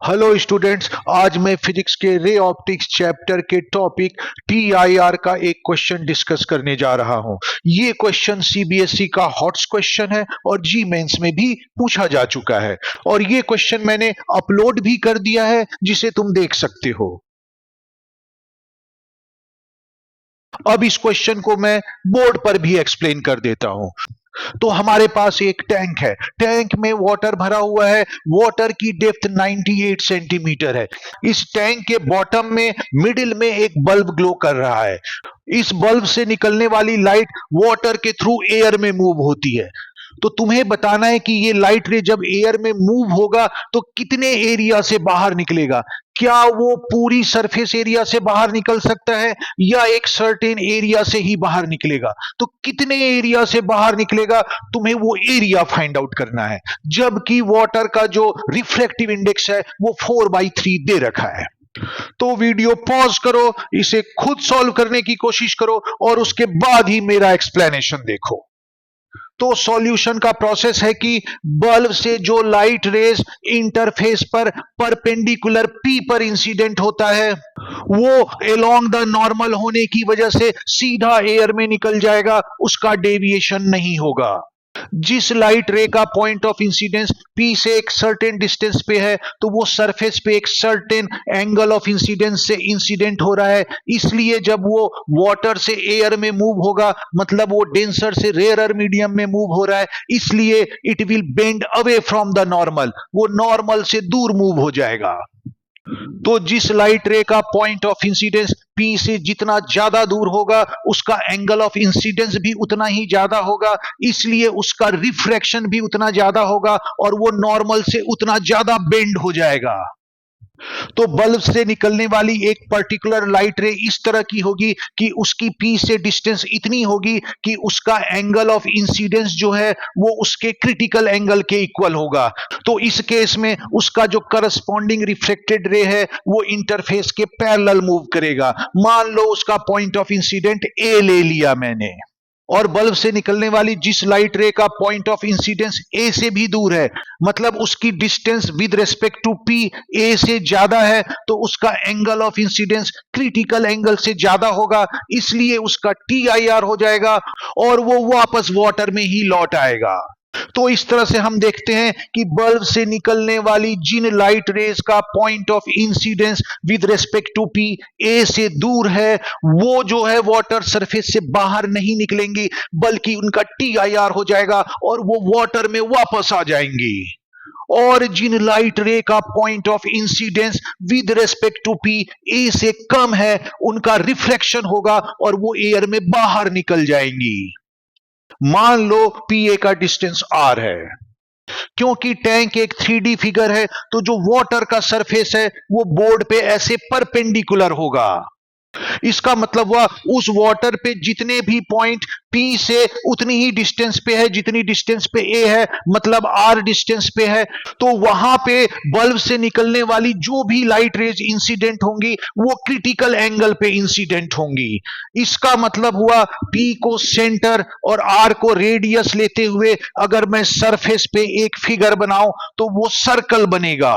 Hello students, आज मैं physics के रे ऑप्टिक्स चैप्टर के टॉपिक टीआईआर का एक क्वेश्चन डिस्कस करने जा रहा हूं। ये क्वेश्चन सीबीएसई का हॉट्स क्वेश्चन है और जी मेंस में भी पूछा जा चुका है और ये क्वेश्चन मैंने अपलोड भी कर दिया है जिसे तुम देख सकते हो। अब इस क्वेश्चन को मैं बोर्ड पर भी एक्सप्लेन कर देता हूं। तो हमारे पास एक टैंक है, टैंक में वाटर भरा हुआ है, वाटर की डेप्थ 98 सेंटीमीटर है। इस टैंक के बॉटम में मिडिल में एक बल्ब ग्लो कर रहा है। इस बल्ब से निकलने वाली लाइट वाटर के थ्रू एयर में मूव होती है। तो तुम्हें बताना है कि ये लाइट रे जब एयर में मूव होगा तो कितने एरिया से बाहर निकलेगा। क्या वो पूरी सरफेस एरिया से बाहर निकल सकता है या एक सर्टेन एरिया से ही बाहर निकलेगा। तो कितने एरिया से बाहर निकलेगा तुम्हें वो एरिया फाइंड आउट करना है, जबकि वाटर का जो रिफ्रैक्टिव इंडेक्स है वो 4/3 दे रखा है। तो वीडियो पॉज करो, इसे खुद सॉल्व करने की कोशिश करो और उसके बाद ही मेरा एक्सप्लेनेशन देखो। तो सॉल्यूशन का प्रोसेस है कि बल्ब से जो लाइट रेज इंटरफेस पर परपेंडिकुलर पी पर इंसिडेंट होता है वो अलोंग द नॉर्मल होने की वजह से सीधा एयर में निकल जाएगा, उसका डेविएशन नहीं होगा। जिस लाइट रे का पॉइंट ऑफ इंसिडेंस पी से एक सर्टेन डिस्टेंस पे है तो वो सरफेस पे एक सर्टेन एंगल ऑफ इंसिडेंस से इंसिडेंट हो रहा है, इसलिए जब वो वाटर से एयर में मूव होगा मतलब वो डेंसर से रेयरर मीडियम में मूव हो रहा है, इसलिए it will bend away from the normal, वो नॉर्मल से दूर मूव हो जाएगा। तो जिस लाइट रे का पॉइंट ऑफ इंसिडेंस पी से जितना ज्यादा दूर होगा उसका एंगल ऑफ इंसिडेंस भी उतना ही ज्यादा होगा, इसलिए उसका रिफ्रैक्शन भी उतना ज्यादा होगा और वो नॉर्मल से उतना ज्यादा बेंड हो जाएगा। तो बल्ब से निकलने वाली एक पर्टिकुलर लाइट रे इस तरह की होगी कि उसकी पी से डिस्टेंस इतनी होगी कि उसका एंगल ऑफ इंसिडेंस जो है वो उसके क्रिटिकल एंगल के इक्वल होगा। तो इस केस में उसका जो करस्पॉन्डिंग रिफ्लेक्टेड रे है वो इंटरफेस के पैरेलल मूव करेगा। मान लो उसका पॉइंट ऑफ इंसिडेंट ए ले लिया मैंने, और बल्ब से निकलने वाली जिस लाइट रे का पॉइंट ऑफ इंसिडेंस ए से भी दूर है मतलब उसकी distance with respect to P A से ज्यादा है, तो उसका angle of incidence critical angle से ज्यादा होगा, इसलिए उसका टीआईआर हो जाएगा और वो वापस वाटर में ही लौट आएगा। तो इस तरह से हम देखते हैं कि बल्ब से निकलने वाली जिन लाइट रेज का point of incidence with respect to P A से दूर है वो जो है वाटर सरफेस से बाहर नहीं निकलेंगी बल्कि उनका टीआईआर हो जाएगा और वो वाटर में वापस आ जाएंगी। और जिन लाइट रे का point of incidence with respect to P A से कम है उनका रिफ्लेक्शन होगा और वो एयर में बाहर निकल जाएंगी। मान लो पी ए का डिस्टेंस आर है, क्योंकि टैंक एक 3D फिगर है तो जो वाटर का सरफेस है वो बोर्ड पे ऐसे परपेंडिकुलर होगा। इसका मतलब हुआ उस वाटर पे जितने भी पॉइंट पी से उतनी ही डिस्टेंस पे है जितनी डिस्टेंस पे ए है, मतलब आर डिस्टेंस पे है, तो वहां पे बल्ब से निकलने वाली जो भी लाइट रेज इंसिडेंट होंगी वो क्रिटिकल एंगल पे इंसिडेंट होंगी। इसका मतलब हुआ पी को सेंटर और आर को रेडियस लेते हुए अगर मैं सरफेस पे एक फिगर बनाऊं तो वो सर्कल बनेगा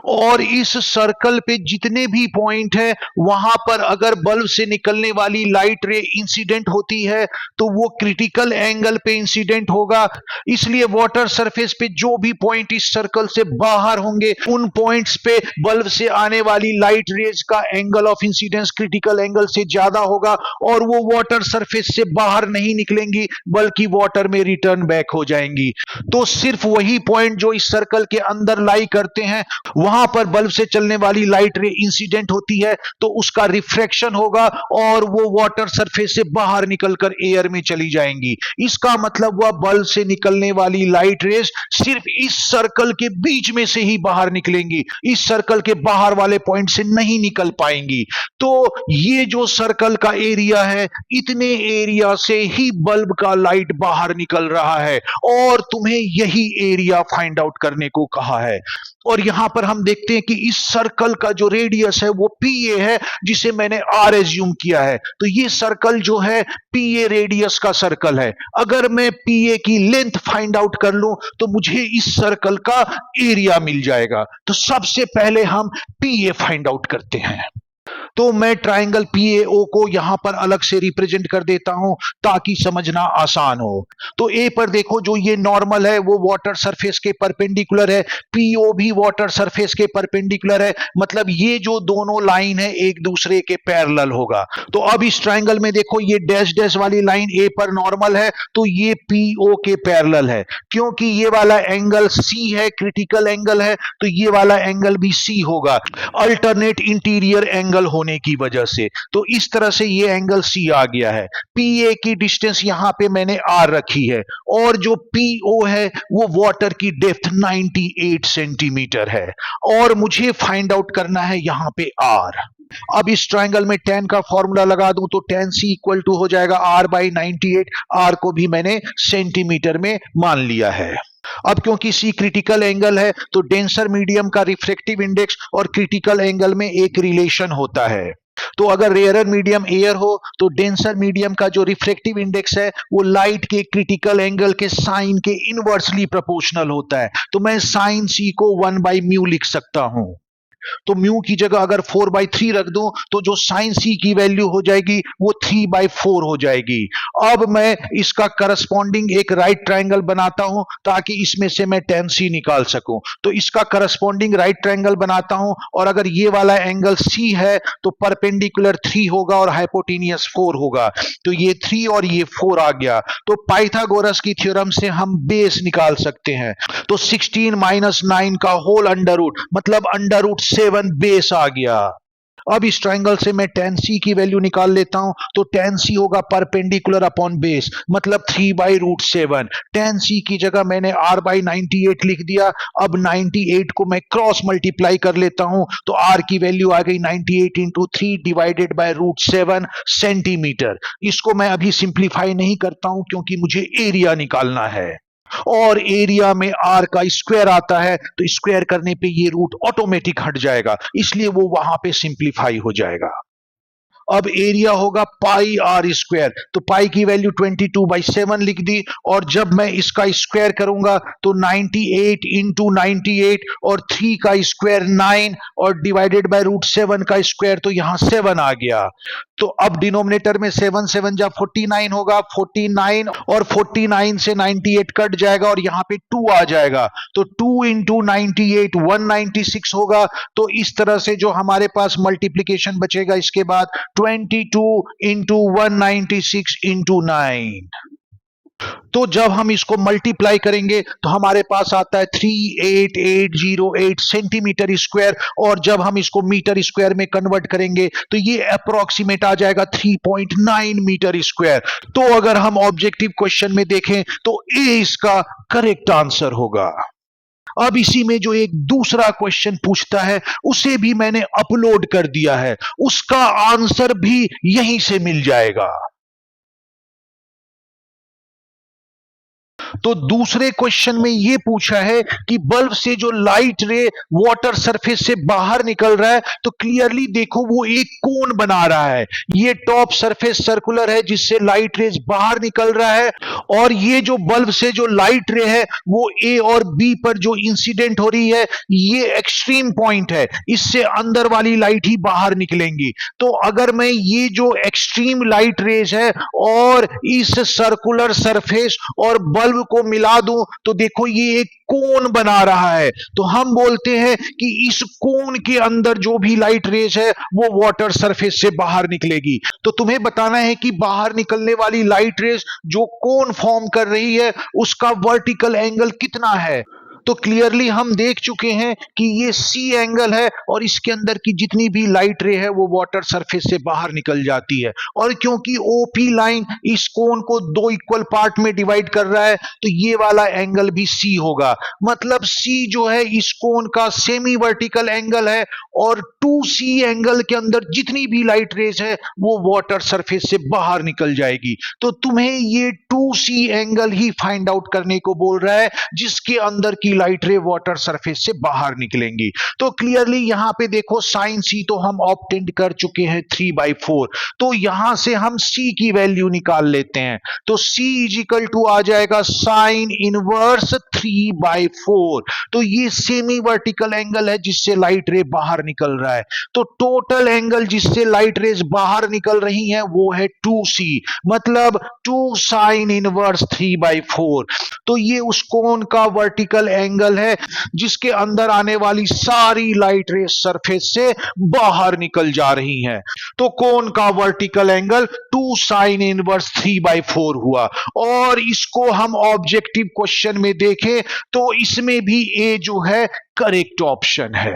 और इस सर्कल पे जितने भी पॉइंट है वहां पर अगर बल्ब से निकलने वाली लाइट रे इंसिडेंट होती है तो वो क्रिटिकल एंगल पे इंसिडेंट होगा, इसलिए वाटर सरफेस पे जो भी पॉइंट इस सर्कल से बाहर होंगे उन पॉइंट्स पे बल्ब से आने वाली लाइट रेज का angle of incidence critical angle से ज्यादा होगा और वो वाटर सरफेस से बाहर नहीं निकलेंगी बल्कि वाटर में रिटर्न बैक हो जाएंगी। तो सिर्फ वही पॉइंट जो इस सर्कल के अंदर लाई करते हैं वहां पर बल्ब से चलने वाली लाइट रे इंसिडेंट होती है तो उसका रिफ्रैक्शन होगा और वो वाटर सरफेस से बाहर निकलकर एयर में चली जाएंगी। इसका मतलब हुआ बल्ब से निकलने वाली लाइट रेज सिर्फ इस सर्कल के बीच में से ही बाहर निकलेंगी, इस सर्कल के बाहर वाले पॉइंट से नहीं निकल पाएंगी। तो ये जो सर्कल का एरिया है इतने एरिया से ही बल्ब का लाइट बाहर निकल रहा है और तुम्हें यही एरिया फाइंड आउट करने को कहा है। और यहां पर हम देखते हैं कि इस सर्कल का जो रेडियस है वो पीए है, जिसे मैंने आर एज्यूम किया है। तो ये सर्कल जो है पीए रेडियस का सर्कल है। अगर मैं पीए की लेंथ फाइंड आउट कर लूं तो मुझे इस सर्कल का एरिया मिल जाएगा। तो सबसे पहले हम पीए फाइंड आउट करते हैं। तो मैं ट्राइंगल पीएओ को यहां पर अलग से रिप्रेजेंट कर देता हूं ताकि समझना आसान हो। तो ए पर देखो, जो ये नॉर्मल है वो वाटर सरफेस के परपेंडिकुलर है, पीओ भी वाटर सरफेस के परपेंडिकुलर है, मतलब ये जो दोनों लाइन है एक दूसरे के पैरेलल होगा। तो अब इस ट्राइंगल में देखो, ये डैश डैश वाली लाइन ए पर नॉर्मल है तो ये पीओ के पैरेलल है। क्योंकि ये वाला एंगल सी है, क्रिटिकल एंगल है, तो ये वाला एंगल भी सी होगा, अल्टरनेट इंटीरियर एंगल होने की वजह से। तो इस तरह से ये एंगल सी आ गया है। पीए की डिस्टेंस यहां पे मैंने आर रखी है, और जो पीओ है वो वाटर की डेप्थ 98 सेंटीमीटर है, और मुझे फाइंड आउट करना है यहां पे आर। अब इस ट्राइंगल में tan का फॉर्मूला लगा दूं तो tan c इक्वल टू हो जाएगा r बाई 98। r को भी मैंने सेंटीमीटर में मान लिया है। अब क्योंकि C क्रिटिकल एंगल है तो डेंसर मीडियम का रिफ्रैक्टिव इंडेक्स और क्रिटिकल एंगल में एक रिलेशन होता है। तो अगर रेयरर मीडियम एयर हो तो डेंसर मीडियम का जो रिफ्रैक्टिव इंडेक्स है वो लाइट के क्रिटिकल एंगल के साइन के इनवर्सली प्रोपोर्शनल होता है। तो मैं साइन C को 1 बाई म्यू लिख सकता हूं। तो म्यू की जगह अगर 4/3 रख दूं तो जो साइन सी की वैल्यू हो जाएगी वो 3/4 हो जाएगी। अब मैं इसका करस्पॉन्डिंग एक राइट ट्राइंगल बनाता हूं ताकि इसमें से मैं tan c निकाल सकूं। तो इसका करस्पॉन्डिंग राइट ट्राइंगल बनाता हूं, और अगर ये वाला एंगल सी है तो परपेंडिकुलर 3 होगा और हाइपोटेनियस 4 होगा। तो ये 3 और ये 4 आ गया। तो पाइथागोरस की थ्योरम से हम बेस निकाल सकते हैं। तो 16 माइनस 9 का होल अंडर रूट, मतलब अंडर रूट 7 बेस आ गया। अब इस ट्राइंगल से मैं tan c की वैल्यू निकाल लेता हूं। तो tan c होगा परपेंडिकुलर अपॉन बेस, मतलब 3/√7। tan c की जगह मैंने r बाई 98 लिख दिया। अब 98 को मैं क्रॉस मल्टीप्लाई कर लेता हूं तो r की वैल्यू आ गई 98 इंटू 3 डिवाइडेड बाय √7 सेंटीमीटर। इसको मैं अभी सिंप्लीफाई नहीं करता हूं क्योंकि मुझे एरिया निकालना है, और एरिया में आर का स्क्वायर आता है, तो स्क्वायर करने पे ये रूट ऑटोमेटिक हट जाएगा, इसलिए वो वहां पे सिंप्लीफाई हो जाएगा। अब एरिया होगा पाई आर स्क्वायर। तो पाई की वैल्यू 22/7 लिख दी, और जब मैं इसका स्क्वायर करूंगा तो 98 इंटू 98 और 3 का स्क्वायर 9 और डिवाइडेड बाय √7 का स्क्वायर, तो यहां 7 आ गया। तो अब डिनोमिनेटर में 7 7 जा 49 होगा, 49 और 49 से 98 कट जाएगा और यहां पे 2 आ जाएगा। तो 2 इंटू 98 196 होगा। तो इस तरह से जो हमारे पास मल्टीप्लीकेशन बचेगा इसके बाद 22 इंटू 196 इंटू 9। तो जब हम इसको मल्टीप्लाई करेंगे तो हमारे पास आता है 38808 सेंटीमीटर स्क्वायर, और जब हम इसको मीटर स्क्वायर में कन्वर्ट करेंगे तो ये अप्रोक्सीमेट आ जाएगा 3.9 मीटर स्क्वायर। तो अगर हम ऑब्जेक्टिव क्वेश्चन में देखें तो ए इसका करेक्ट आंसर होगा। अब इसी में जो एक दूसरा क्वेश्चन पूछता है उसे भी मैंने अपलोड कर दिया है, उसका आंसर भी यहीं से मिल जाएगा। तो दूसरे क्वेश्चन में यह पूछा है कि बल्ब से जो लाइट रे वाटर सरफेस से बाहर निकल रहा है, तो क्लियरली देखो वो एक कोन बना रहा है। ये टॉप सरफेस सर्कुलर है जिससे लाइट रेज बाहर निकल रहा है, और ये जो बल्ब से जो लाइट रे है वो ए और बी पर जो इंसिडेंट हो रही है ये एक्सट्रीम पॉइंट है, इससे अंदर वाली लाइट ही बाहर निकलेंगी। तो अगर मैं ये जो एक्सट्रीम लाइट रेज है और इस सर्कुलर सरफेस और बल्ब को मिला दूं तो देखो ये एक कोन बना रहा है। तो हम बोलते हैं कि इस कोन के अंदर जो भी लाइट रेज है वो वाटर सरफेस से बाहर निकलेगी। तो तुम्हें बताना है कि बाहर निकलने वाली लाइट रेज जो कोन फॉर्म कर रही है उसका वर्टिकल एंगल कितना है। तो क्लियरली हम देख चुके हैं कि ये सी एंगल है और इसके अंदर की जितनी भी लाइट रे है वो वाटर सरफेस से बाहर निकल जाती है। और क्योंकि ओपी लाइन इस कोन को 2 इक्वल पार्ट में डिवाइड कर रहा है तो ये वाला एंगल भी सी होगा, मतलब सी जो है इस कोन का सेमी वर्टिकल एंगल है, और 2C एंगल के अंदर जितनी भी लाइट रेज है वो वाटर सरफेस से बाहर निकल जाएगी। तो तुम्हें ये 2C एंगल ही फाइंड आउट करने को बोल रहा है जिसके अंदर की लाइट रे वाटर सरफेस से बाहर निकलेंगी। तो क्लियरली यहां पे देखो साइन सी तो हम ऑब्टेंड कर चुके हैं 3/4, तो यहां से हम सी की वैल्यू निकाल लेते हैं। तो सी इज इक्वल टू आ जाएगा साइन इनवर्स 3/4। तो ये सेमी वर्टिकल एंगल है जिससे लाइट रे बाहर निकल रहा है। तो टोटल एंगल जिससे लाइट रेज बाहर निकल रही हैं वो है 2c, मतलब 2 साइन इनवर्स 3/4। तो ये उस कोन का वर्टिकल एंगल है जिसके अंदर आने वाली सारी लाइट रेज सरफेस से बाहर निकल जा रही हैं। तो कोन का वर्टिकल एंगल 2 साइन इनवर्स 3/4 हुआ। और इसको हम ऑब्जेक्टिव क्वेश्चन में देखें तो इसमें भी ए जो है करेक्ट ऑप्शन है।